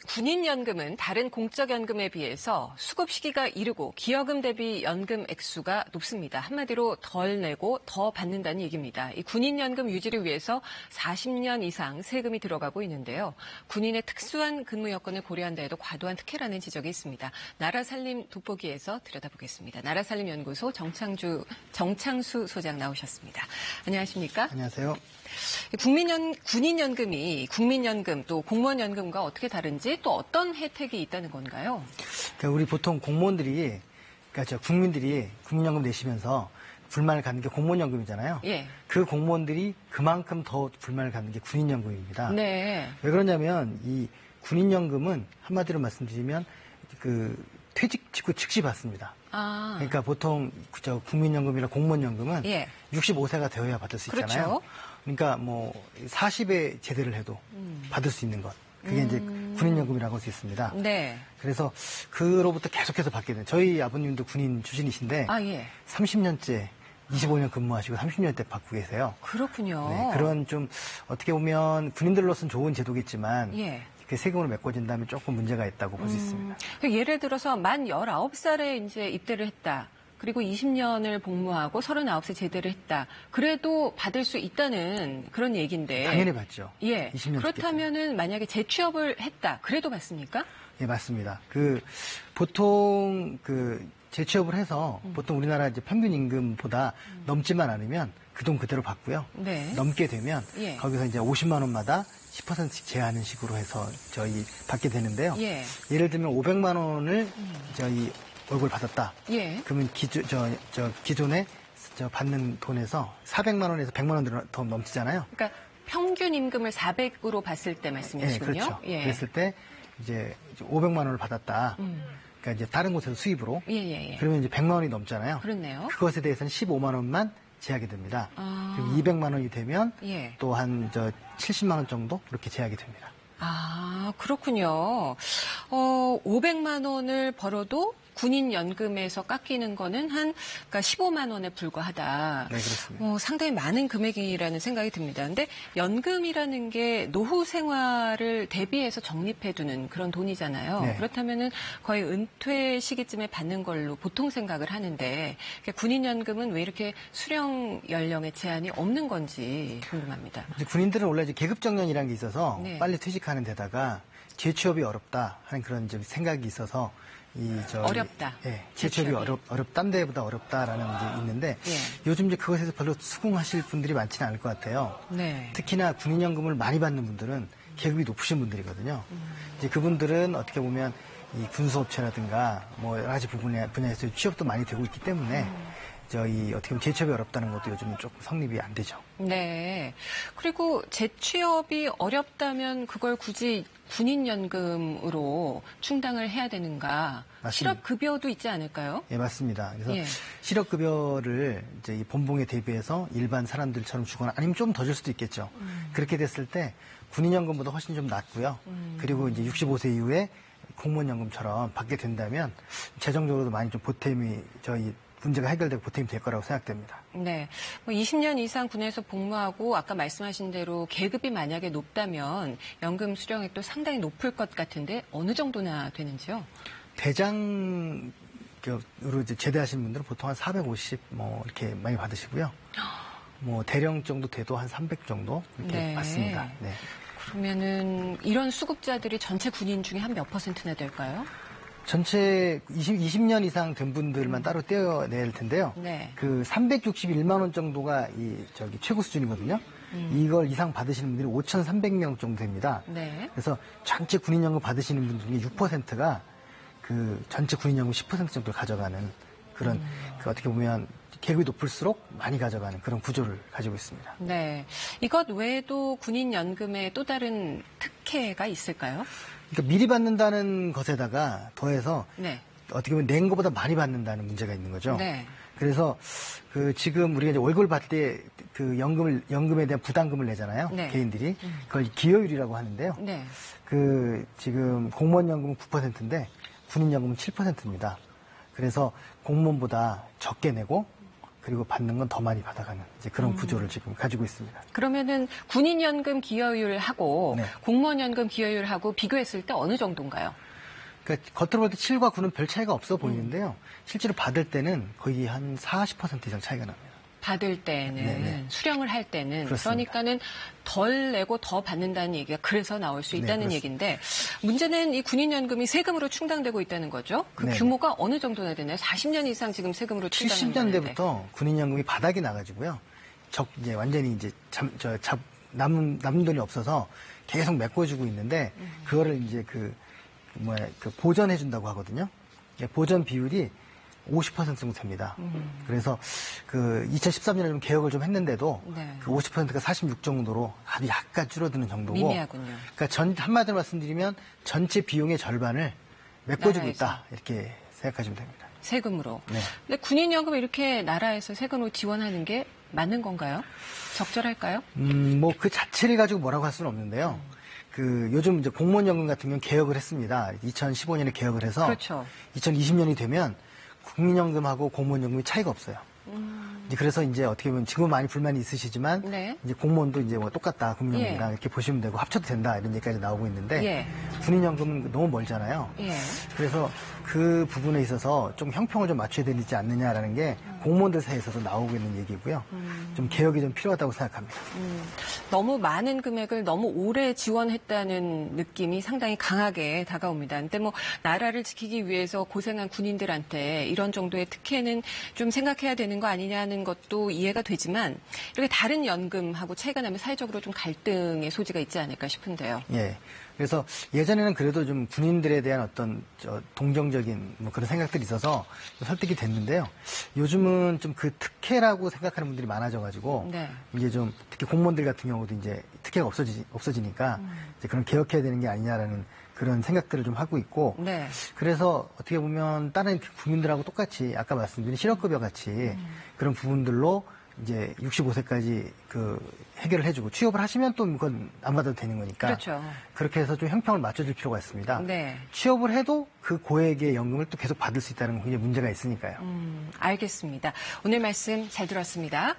군인연금은 다른 공적연금에 비해서 수급 시기가 이르고 기여금 대비 연금 액수가 높습니다. 한마디로 덜 내고 더 받는다는 얘기입니다. 이 군인연금 유지를 위해서 40년 이상 세금이 들어가고 있는데요. 군인의 특수한 근무 여건을 고려한다 해도 과도한 특혜라는 지적이 있습니다. 나라살림 돋보기에서 들여다보겠습니다. 나라살림연구소 정창수 소장 나오셨습니다. 안녕하십니까? 안녕하세요. 군인연금이 국민연금 또 공무원연금과 어떻게 다른지 또 어떤 혜택이 있다는 건가요? 그러니까 우리 보통 공무원들이, 그러니까 국민들이 국민연금 내시면서 불만을 갖는 게 공무원연금이잖아요. 예. 그 공무원들이 그만큼 더 불만을 갖는 게 군인연금입니다. 네. 왜 그러냐면 이 군인연금은 한마디로 말씀드리면 그 퇴직 직후 즉시 받습니다. 아. 그러니까 보통 국민연금이나 공무원연금은 예. 65세가 되어야 받을 수 있잖아요. 그렇죠. 그러니까 뭐 40에 제대를 해도 받을 수 있는 것. 그게 이제 군인연금이라고 할 수 있습니다. 네. 그래서 그로부터 계속해서 받게 된. 저희 아버님도 군인 출신이신데 아, 예. 30년째 25년 근무하시고 30년째 받고 계세요. 그렇군요. 네, 그런 좀 어떻게 보면 군인들로서는 좋은 제도겠지만 예. 그 세금으로 메꿔진다면 조금 문제가 있다고 볼 수 있습니다. 예를 들어서 만 19살에 이제 입대를 했다. 그리고 20년을 복무하고 39세 제대를 했다. 그래도 받을 수 있다는 그런 얘기인데. 당연히 받죠. 예. 20년 그렇다면은 만약에 재취업을 했다. 그래도 받습니까? 예, 맞습니다. 보통 재취업을 해서 보통 우리나라 이제 평균 임금보다 넘지만 않으면 그 돈 그대로 받고요. 네. 넘게 되면 예. 거기서 이제 50만 원마다 10%씩 제하는 식으로 해서 저희 받게 되는데요. 예. 예를 들면 500만 원을 저희 월급을 받았다. 예. 그러면 기존에 받는 돈에서 400만 원에서 100만 원 더 넘치잖아요. 그러니까 평균 임금을 400으로 봤을 때 말씀이시군요. 네, 그렇죠. 예. 그랬을 때 이제 500만 원을 받았다. 그러니까 이제 다른 곳에서 수입으로. 예. 그러면 이제 100만 원이 넘잖아요. 그렇네요. 그것에 대해서는 15만 원만 제하게 됩니다. 아. 그리고 200만 원이 되면 예. 또 한 70만 원 정도 그렇게 제하게 됩니다. 아, 그렇군요. 500만 원을 벌어도 군인연금에서 깎이는 거는 그러니까 15만 원에 불과하다. 네, 그렇습니다. 상당히 많은 금액이라는 생각이 듭니다. 근데 연금이라는 게 노후 생활을 대비해서 적립해두는 그런 돈이잖아요. 네. 그렇다면은 거의 은퇴 시기쯤에 받는 걸로 보통 생각을 하는데 군인연금은 왜 이렇게 수령 연령의 제한이 없는 건지 궁금합니다. 이제 군인들은 원래 이제 계급정년이라는 게 있어서 네. 빨리 퇴직하는 데다가 재취업이 어렵다 하는 그런 이제 생각이 있어서 어렵다. 예, 재취업이 딴 데보다 어렵다라는 게 있는데 예. 요즘 이제 그것에서 별로 수긍하실 분들이 많지는 않을 것 같아요. 네. 특히나 군인연금을 많이 받는 분들은 계급이 높으신 분들이거든요. 이제 그분들은 어떻게 보면 이 군수업체라든가 뭐 여러 가지 분야에서 취업도 많이 되고 있기 때문에 어떻게 보면 재취업이 어렵다는 것도 요즘은 조금 성립이 안 되죠. 네. 그리고 재취업이 어렵다면 그걸 굳이 군인연금으로 충당을 해야 되는가? 맞습니다. 실업급여도 있지 않을까요? 예, 맞습니다. 그래서 예. 실업급여를 이제 이 본봉에 대비해서 일반 사람들처럼 주거나 아니면 좀 더 줄 수도 있겠죠. 그렇게 됐을 때 군인연금보다 훨씬 좀 낫고요. 그리고 이제 65세 이후에 공무원연금처럼 받게 된다면 재정적으로도 많이 좀 보탬이 문제가 해결되고 보탬이 될 거라고 생각됩니다. 네. 20년 이상 군에서 복무하고 아까 말씀하신 대로 계급이 만약에 높다면 연금 수령액도 상당히 높을 것 같은데 어느 정도나 되는지요? 대장으로 이제 제대하신 분들은 보통 한 450 이렇게 많이 받으시고요. 뭐 대령 정도 돼도 한 300 정도 이렇게 네. 받습니다. 네. 그러면은 이런 수급자들이 전체 군인 중에 한 몇 %나 될까요? 전체 20년 이상 된 분들만 따로 떼어낼 텐데요. 네. 361만 원 정도가 최고 수준이거든요. 이걸 이상 받으시는 분들이 5,300명 정도 됩니다. 네. 그래서 전체 군인연금 받으시는 분 중에 6%가 전체 군인연금 10% 정도를 가져가는 그런 어떻게 보면 계급이 높을수록 많이 가져가는 그런 구조를 가지고 있습니다. 네. 이것 외에도 군인연금에 또 다른 특혜가 있을까요? 그러니까 미리 받는다는 것에다가 더해서 네. 어떻게 보면 낸 것보다 많이 받는다는 문제가 있는 거죠. 네. 그래서 지금 우리가 이제 월급을 받을 때 연금에 대한 부담금을 내잖아요. 네. 개인들이. 그걸 기여율이라고 하는데요. 네. 지금 공무원연금은 9%인데 군인연금은 7%입니다. 그래서 공무원보다 적게 내고 그리고 받는 건 더 많이 받아가는 이제 그런 구조를 지금 가지고 있습니다. 그러면은 군인연금 기여율하고 네. 공무원연금 기여율하고 비교했을 때 어느 정도인가요? 그러니까 겉으로 볼 때 7과 9는 별 차이가 없어 보이는데요. 실제로 받을 때는 거의 한 40% 이상 차이가 납니다. 받을 때는 네네. 수령을 할 때는 그렇습니다. 그러니까는 덜 내고 더 받는다는 얘기가 그래서 나올 수 있다는 그렇습니다. 얘기인데 문제는 이 군인연금이 세금으로 충당되고 있다는 거죠. 그 네네. 규모가 어느 정도나 되나요? 40년 이상 지금 세금으로 충당하는 건데. 70년대부터 군인연금이 바닥이 나가지고요. 이제 완전히 이제 남은 돈이 없어서 계속 메꿔주고 있는데 그거를 이제 그 보전해준다고 하거든요. 보전 비율이 50% 정도 됩니다. 그래서 그 2013년에 좀 개혁을 좀 했는데도 네. 그 50%가 46 정도로 아주 약간 줄어드는 정도고. 미미하군요. 그러니까 한마디로 말씀드리면 전체 비용의 절반을 메꿔주고 나라에서. 있다 이렇게 생각하시면 됩니다. 세금으로. 네. 근데 군인연금 이렇게 나라에서 세금으로 지원하는 게 맞는 건가요? 적절할까요? 뭐 그 자체를 가지고 뭐라고 할 수는 없는데요. 그 요즘 이제 공무원연금 같은 경우는 개혁을 했습니다. 2015년에 개혁을 해서 그렇죠. 2020년이 되면 국민연금하고 공무원연금이 차이가 없어요. 이제 그래서 이제 어떻게 보면 지금 많이 불만이 있으시지만 네. 이제 공무원도 이제 뭐 똑같다 국민연금이랑 예. 이렇게 보시면 되고 합쳐도 된다 이런 얘기까지 나오고 있는데 예. 군인연금은 너무 멀잖아요. 예. 그래서 그 부분에 있어서 좀 형평을 좀 맞춰야 되지 않느냐라는 게 공무원들 사이에서도 나오고 있는 얘기고요. 좀 개혁이 좀 필요하다고 생각합니다. 너무 많은 금액을 너무 오래 지원했다는 느낌이 상당히 강하게 다가옵니다. 근데 뭐 나라를 지키기 위해서 고생한 군인들한테 이런 정도의 특혜는 좀 생각해야 되는 거 아니냐는 것도 이해가 되지만 이렇게 다른 연금하고 차이가 나면 사회적으로 좀 갈등의 소지가 있지 않을까 싶은데요. 예. 그래서 예전에는 그래도 좀 군인들에 대한 어떤 동정적인 뭐 그런 생각들이 있어서 설득이 됐는데요. 요즘은 좀 그 특혜라고 생각하는 분들이 많아져가지고 네. 이게 좀 특히 공무원들 같은 경우도 이제 특혜가 없어지니까 이제 그런 개혁해야 되는 게 아니냐라는 그런 생각들을 좀 하고 있고 네. 그래서 어떻게 보면 다른 국민들하고 똑같이 아까 말씀드린 실업급여 같이 그런 부분들로 이제 65세까지 그 해결을 해주고 취업을 하시면 또 그건 안 받아도 되는 거니까 그렇죠. 그렇게 해서 좀 형평을 맞춰줄 필요가 있습니다. 네. 취업을 해도 그 고액의 연금을 또 계속 받을 수 있다는 건 굉장히 문제가 있으니까요. 알겠습니다. 오늘 말씀 잘 들었습니다.